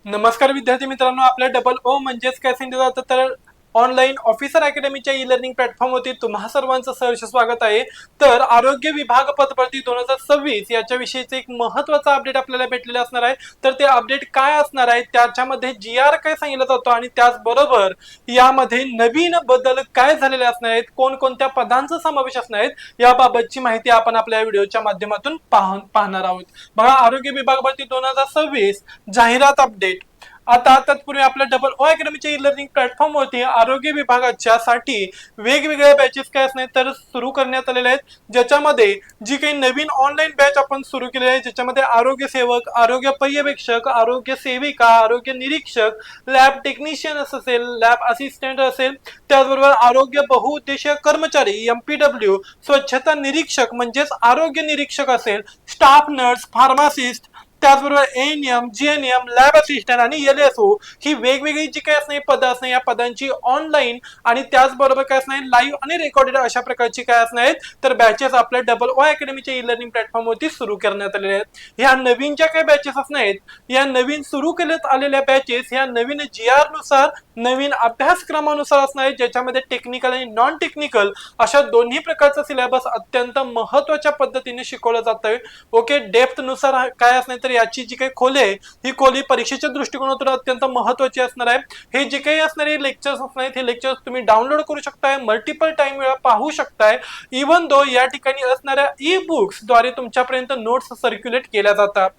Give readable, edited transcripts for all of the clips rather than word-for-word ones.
नमस्कार विद्यार्थी मित्रांनो, आपल्या डबल ओ म्हणजेच काय सांगितलं जातं तर ऑनलाईन ऑफिसर अकॅडमीच्या ई लर्निंग प्लॅटफॉर्म वरती तुम्हा सर्वांचं सहर्ष स्वागत आहे। तर आरोग्य विभाग पदभरती 2026 याच्या विषयीचे एक महत्त्वाचा अपडेट आपल्याला भेटलेला असणार आहे। तर ते अपडेट काय असणार आहे, त्याच्यामध्ये जीआर काय सांगितलं जातो आणि त्याचबरोबर यामध्ये नवीन बदल काय झालेले असणार आहेत, कोणकोणत्या पदांचा समावेश असणार आहे याबाबतची माहिती आपण आपल्या व्हिडिओच्या माध्यमातून पाहणार आहोत। बघा, आरोग्य विभाग भरती 2026 जाहिरात अपडेट। आता तत्पूर्वी आपल्या डबल ओ अकॅडमीच्या ई लर्निंग प्लॅटफॉर्म वरती आरोग्य विभागाच्या साठी वेगवेगळ्या बॅचेस काय असणार तर सुरू करण्यात आलेले आहेत, ज्याच्यामध्ये जी काही नवीन ऑनलाईन बॅच आपण सुरू केलेली आहे, ज्याच्यामध्ये आरोग्य सेवक, आरोग्य पर्यवेक्षक, आरोग्य सेविका, आरोग्य निरीक्षक, लॅब टेक्निशियन असेल, लॅब असिस्टंट असेल, त्याचबरोबर आरोग्य बहुउद्देशीय कर्मचारी एमपीडब्ल्यू, स्वच्छता निरीक्षक म्हणजेच आरोग्य निरीक्षक असेल, स्टाफ नर्स, फार्मासिस्ट, त्याचबरोबर एएनएम, जीएनएम, लॅब असिस्टंट आणि एलएसओ ही वेगवेगळी जी काही असणे पद असणे या पदांची ऑनलाईन आणि त्याचबरोबर काय असणार लाईव्ह आणि रेकॉर्डेड अशा प्रकारची काय असणार आहेत तर बॅचेस आपल्या डबल ओ अकॅडमीच्या ई लर्निंग प्लॅटफॉर्म वरती सुरू करण्यात आलेल्या आहेत। ह्या नवीन ज्या काही बॅचेस असणार आहेत, या नवीन सुरू करण्यात आलेल्या बॅचेस ह्या नवीन जीआर नुसार, नवीन अभ्यासक्रमानुसार असणार आहेत, ज्याच्यामध्ये टेक्निकल आणि नॉन टेक्निकल अशा दोन्ही प्रकारचा सिलेबस अत्यंत महत्त्वाच्या पद्धतीने शिकवला जात आहे। ओके, डेप्थ नुसार काय असणार तर याची जी काही खोली आहे ही खोली परीक्षेच्या दृष्टिकोनातून अत्यंत महत्त्वाची असणार आहे। हे जे काही असणारे लेक्चर्स असणार आहेत हे लेक्चर्स तुम्ही डाउनलोड करू शकताय, मल्टिपल टाइम वेळा पाहू शकताय, इवन दो या ठिकाणी असणाऱ्या ई बुक्स द्वारे तुमच्यापर्यंत नोट्स सर्क्युलेट केल्या जातात।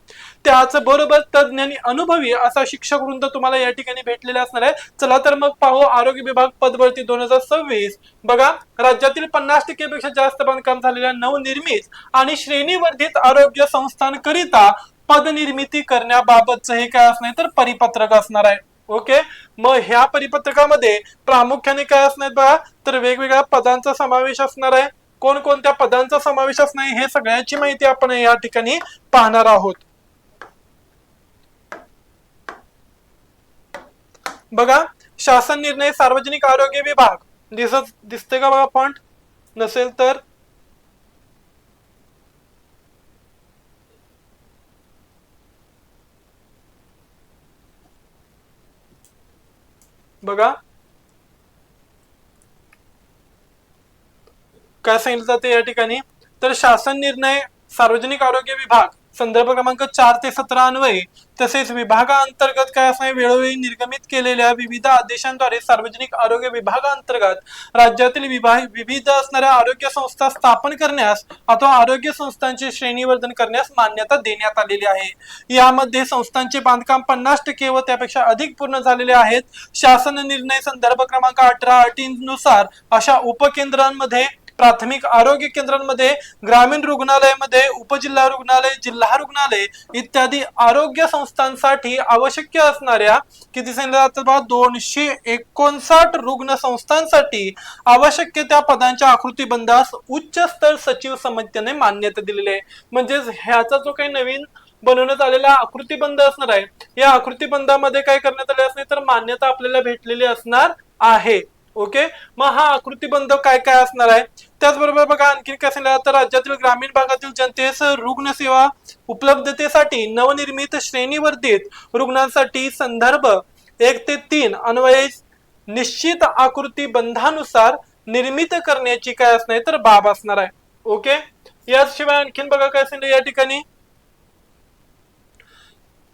त्याचबरोबर तज्ञ आणि अनुभवी असा शिक्षक वृंद तुम्हाला या ठिकाणी भेटलेला असणार आहे। चला तर मग पाहू आरोग्य विभाग पदभरती 2026। बघा, राज्यातील 50% पेक्षा जास्त बांधकाम झालेल्या नवनिर्मित आणि श्रेणीवर्धित आरोग्य संस्थांकरिता पदनिर्मिती करण्याबाबतचं हे काय असणार तर परिपत्रक असणार आहे। ओके, मग ह्या परिपत्रकामध्ये प्रामुख्याने काय असणार बघा तर वेगवेगळ्या पदांचा समावेश असणार आहे। कोणकोणत्या पदांचा समावेश असणार हे सगळ्याची माहिती आपण या ठिकाणी पाहणार आहोत। बघा, शासन निर्णय सार्वजनिक आरोग्य विभाग दिसते का बघा फॉन्ट, नसेल तर बघा काय सांगितलं जाते या ठिकाणी तर शासन निर्णय सार्वजनिक आरोग्य विभाग संदर्भ क्रमांक 4 ते 17 अन्वये तसेच विभागाअंतर्गत काय असणे वेळोवेळी निर्गमित केलेल्या विविध आदेशांद्वारे सार्वजनिक आरोग्य विभागाअंतर्गत राज्यातील विविध असणाऱ्या आरोग्य संस्था स्थापन करण्यास अथवा आरोग्य संस्थांचे श्रेणीवर्धन करण्यास मान्यता देण्यात आलेली आहे। यामध्ये संस्थांचे बांधकाम 50% व त्यापेक्षा अधिक पूर्ण झालेले आहेत। शासन निर्णय संदर्भ क्रमांक 18 अटींनुसार अशा उपकेंद्रांमध्ये, प्राथमिक आरोग्य केंद्रांमध्ये, ग्रामीण रुग्णालयामध्ये, उपजिल्हा रुग्णालय, जिल्हा रुग्णालय इत्यादी आरोग्य संस्थांसाठी आवश्यक असणाऱ्या किती सांगितलं 259 रुग्ण संस्थांसाठी आवश्यक त्या पदांच्या आकृतीबंधास उच्च स्तर सचिव समितीने मान्यता दिलेली आहे। म्हणजेच ह्याचा जो काही नवीन बनवण्यात आलेला आकृतीबंध असणार आहे, या आकृतीबंधामध्ये काय करण्यात आले असणार तर मान्यता आपल्याला भेटलेली असणार आहे। ओके, मग हा आकृतीबंध काय काय असणार आहे त्याचबरोबर बघा आणखी काय सांगितलं तर राज्यातील ग्रामीण भागातील जनतेस रुग्णसेवा उपलब्धतेसाठी नवनिर्मित श्रेणीवर्धित रुग्णांसाठी संदर्भ 1 ते 3 अन्वये निश्चित आकृतीबंधानुसार निर्मित करण्याची काय असणार तर बाब असणार आहे। ओके, याशिवाय आणखीन बघा काय सांगितलं या ठिकाणी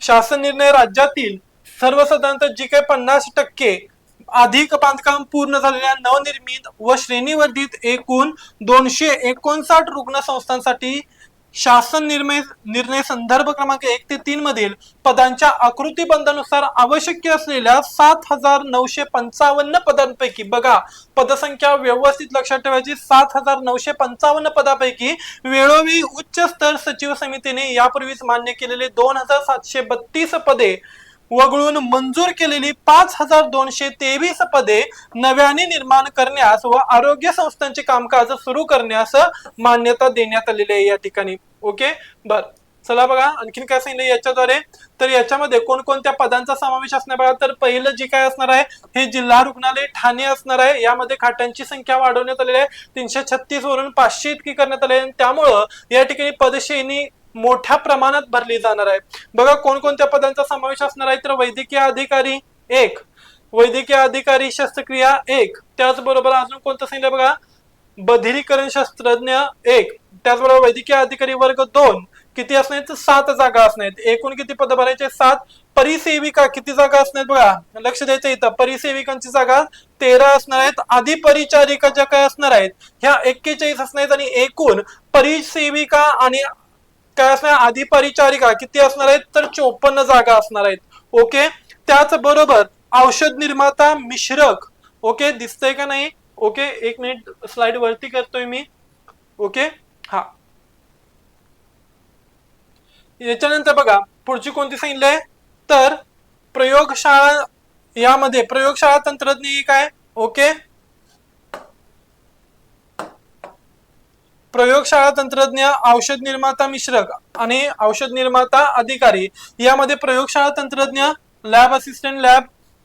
शासन निर्णय राज्यातील सर्वसाधारणतः जी काही 50% अधिक बांधकाम पूर्ण झालेल्या नवनिर्मित व श्रेणीवर्धित एकूण 259 रुग्ण संस्थांसाठी शासन निर्णय संदर्भ क्रमांक 1 ते 3 मधील पदांच्या आकृतीबंधानुसार आवश्यक असलेल्या 7955 पदांपैकी, बघा पदसंख्या व्यवस्थित लक्षात ठेवायची, 7955 पदांपैकी वेळोवेळी उच्च स्तर सचिव समितीने यापूर्वीच मान्य केलेले 2732 पदे वगळून मंजूर केलेली 5223 पदे नव्याने निर्माण करण्यास व आरोग्य संस्थांचे कामकाज सुरू करण्यास मान्यता देण्यात आलेली आहे या ठिकाणी। ओके, बर चला बघा आणखीन काय सांगितलं याच्याद्वारे तर याच्यामध्ये कोणकोणत्या पदांचा समावेश असणार बघा तर पहिलं जे काय असणार आहे हे जिल्हा रुग्णालय ठाणे असणार आहे। यामध्ये खाटांची संख्या वाढवण्यात आलेली आहे, 336 वरून 500 इतकी करण्यात आली आहे। त्यामुळं या ठिकाणी पदश्रेणी मोठ्या प्रमाणात भरली जाणार आहे। बघा कोणकोणत्या पदांचा समावेश असणार आहे, तर वैद्यकीय अधिकारी एक, वैद्यकीय अधिकारी शस्त्रक्रिया एक, त्याचबरोबर अजून कोणतं सांगितलं बघा, बधिरीकरण शास्त्रज्ञ एक, त्याचबरोबर वैद्यकीय अधिकारी वर्ग 2 किती असणार, तर 7 जागा असणार। एकूण किती पद भरायचे, 7। परिसेविका किती जागा असणार बघा, लक्ष द्यायचं इथं, परिसेविकांची जागा 13 असणार आहेत। अधिपरिचारिका ज्या काय असणार आहेत ह्या 41 असणार आहेत, आणि एकूण परिसेविका आणि काय असणार अधिपरिचारिका किती असणार आहेत, तर 54 जागा असणार आहेत। ओके, त्याचबरोबर औषध निर्माता मिश्रक, ओके दिसतंय का नाही, ओके एक मिनिट स्लाइड वरती करतोय मी, ओके हा। याच्यानंतर बघा पुढची कोणती सांगितलंय, तर प्रयोगशाळा, यामध्ये प्रयोगशाळा तंत्रज्ञ एक आहे, ओके प्रयोगशाळा तंत्रज्ञ, औषध निर्माता मिश्रक आणि औषध निर्माता अधिकारी, यामध्ये प्रयोगशाळा तंत्रज्ञ लॅब असिस्टंट लॅब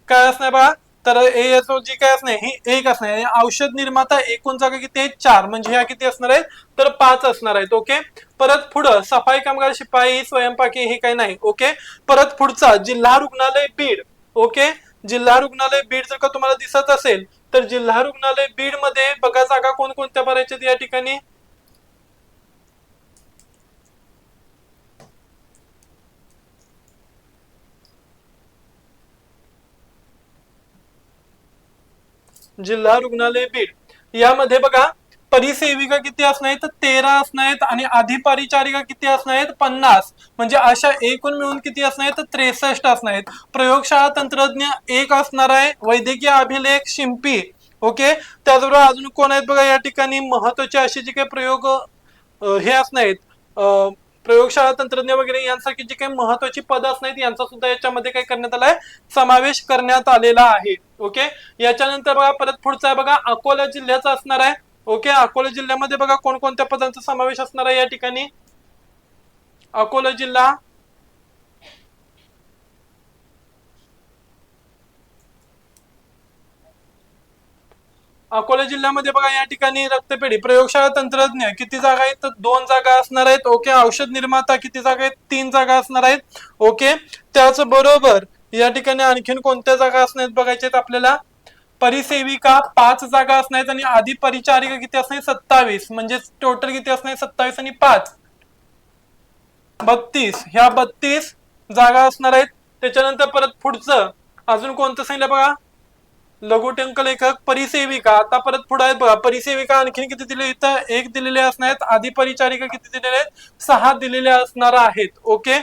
काय असणार बघा, तर ASO जी काय असणार ही एक असणार। औषध निर्माता एकूण जागा किती आहेत, 4, म्हणजे ह्या किती असणार आहेत, तर 5 असणार आहेत। ओके, परत पुढं सफाई कामगार, शिपाई, स्वयंपाकी हे काही नाही। ओके, परत पुढचा जिल्हा रुग्णालय बीड, ओके जिल्हा रुग्णालय बीड जर का तुम्हाला दिसत असेल तर जिल्हा रुग्णालय बीड मध्ये बघा जागा कोणकोणत्या भरायच्या या ठिकाणी, जिल्हा रुग्णालय बीड यामध्ये बघा परिसेविका किती असणार आहेत, तर 13 असणार आहेत, आणि अधिपरिचारिका किती असणार आहेत, 50, म्हणजे अशा एकूण मिळून किती असणार आहेत, तर 63 असणार आहेत। प्रयोगशाळा तंत्रज्ञ एक असणार आहे, वैद्यकीय अभिलेख शिंपी, ओके त्याचबरोबर अजून कोण आहेत बघा या ठिकाणी महत्वाचे असे जे काही प्रयोग हे असणार आहेत, प्रयोगशाळा तंत्रज्ञ वगैरे यांसारखी जी काही महत्वाची पद असणार यांचा सुद्धा याच्यामध्ये काय करण्यात आलाय, समावेश करण्यात आलेला आहे। ओके, याच्यानंतर बघा परत पुढचा आहे बघा अकोला जिल्ह्याचा असणार आहे। ओके, अकोला जिल्ह्यामध्ये बघा कोणकोणत्या पदांचा समावेश असणार आहे या ठिकाणी, अकोला जिल्हा, अकोला जिल्ह्यामध्ये बघा या ठिकाणी रक्तपेढी प्रयोगशाळा तंत्रज्ञ किती जागा आहेत, तर 2 जागा असणार आहेत। ओके, औषध निर्माता किती जागा आहेत, 3 जागा असणार आहेत। ओके, त्याचबरोबर या ठिकाणी आणखीन कोणत्या जागा असणार बघायच्या आहेत आपल्याला, परिसेविका 5 जागा असणार, आणि अधिपरिचारिका किती असणार 27, म्हणजे टोटल किती असणार 27 आणि 5 32, ह्या 32 जागा असणार आहेत। त्याच्यानंतर परत पुढचं अजून कोणतं सांगितलं बघा, लघुटंक लेखक परिसेविका, आता परत पुढे आहेत बघा परिसेविका आणखीन किती दिले, इथं 1 दिलेले असणार आहेत, अधिपरिचारिका किती दिलेले आहेत, 6 दिलेले असणार आहेत। ओके,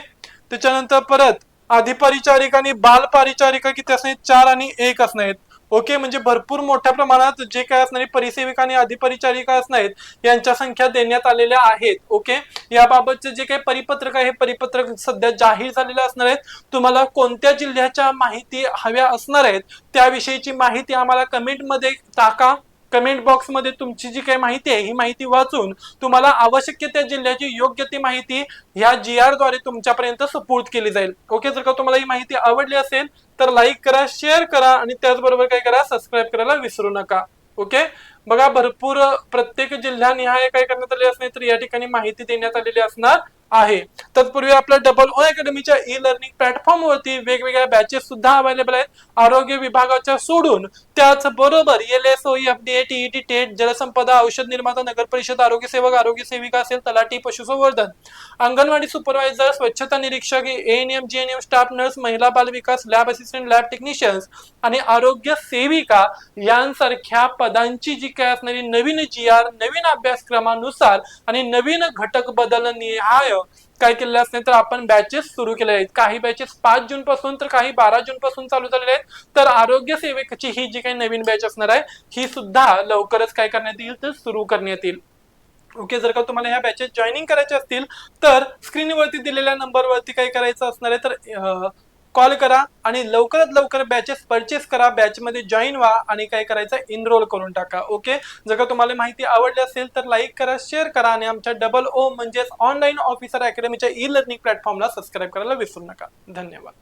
त्याच्यानंतर परत अधिपरिचारिका आणि बालपरिचारिका किती असणार, 4 आणि 1 असणार आहेत। ओके, म्हणजे भरपूर मोठ्या प्रमाणात जे काय असणारी परिसेविका आणि अधिपरिचारिका असणार यांच्या संख्या देण्यात आलेल्या आहेत। ओके, याबाबतचे जे काही परिपत्रक आहे, परिपत्रक सध्या जाहीर झालेले असणार आहेत। तुम्हाला कोणत्या जिल्ह्याच्या माहिती हव्या असणार आहेत त्याविषयीची माहिती आम्हाला कमेंट मध्ये टाका। कमेंट बॉक्स मध्ये तुमची जी काही माहिती आहे ही माहिती वाचून तुम्हाला आवश्यक त्या जिल्ह्याची योग्य ती माहिती ह्या GR द्वारे तुमच्यापर्यंत सुपूर्द केली जाईल। ओके, जर का तुम्हाला ही माहिती आवडली असेल तर लाईक करा, शेअर करा, आणि त्याचबरोबर काय करा, सबस्क्राईब करायला विसरू नका। ओके, बघा भरपूर प्रत्येक जिल्ह्यानिहाय काय करण्यात आले असणार, तर या ठिकाणी माहिती देण्यात आलेली असणार आहे। तत्पूर्वी आपल्या डबल ओ अकॅडमीच्या ई लर्निंग प्लॅटफॉर्म वरती वेगवेगळ्या बॅचेस सुद्धा अवेलेबल आहेत, आरोग्य विभागाच्या सोडून। त्याचबरोबर LSO, FDA, TET, टेट, जलसंपदा, औषध निर्माता, नगर परिषद, आरोग्य सेवक, आरोग्य सेविका असेल, तलाठी, पशुसंवर्धन, अंगणवाडी सुपरवायझर, स्वच्छता निरीक्षक, ANM, GNM स्टाफ नर्स, महिला बाल विकास, लॅब असिस्टंट, लॅब टेक्निशियन्स आणि आरोग्य सेविका यांसारख्या पदांची जी काय असणारी नवीन GR, नवीन अभ्यासक्रमानुसार आणि नवीन घटक बदल निहाय काय केलेले असणार, तर आपण बॅचेस सुरू केले आहेत। काही बॅचेस 5 जून पासून तर काही 12 जून पासून चालू झालेले आहेत। तर आरोग्य सेवकाची ही जी काही नवीन बॅच असणार आहे ही सुद्धा लवकरच काय करण्यात येईल, तर सुरू करण्यात येईल। ओके, जर का तुम्हाला ह्या बॅचेस जॉईनिंग करायचे असतील तर स्क्रीनवरती दिलेल्या नंबरवरती काय करायचं असणार आहे, तर कॉल करा आणि लवकरात लवकर बॅचेस परचेस करा, बॅच मध्ये जॉईन व्हा आणि काय करायचं इनरोल करून टाका। ओके, जर का तुम्हाला माहिती आवडली असेल तर लाईक करा, शेअर करा, आणि आमच्या डबल ओ म्हणजेच ऑनलाईन ऑफिसर अकॅडमीच्या ई लर्निंग प्लॅटफॉर्मला सबस्क्राईब करायला विसरू नका। धन्यवाद।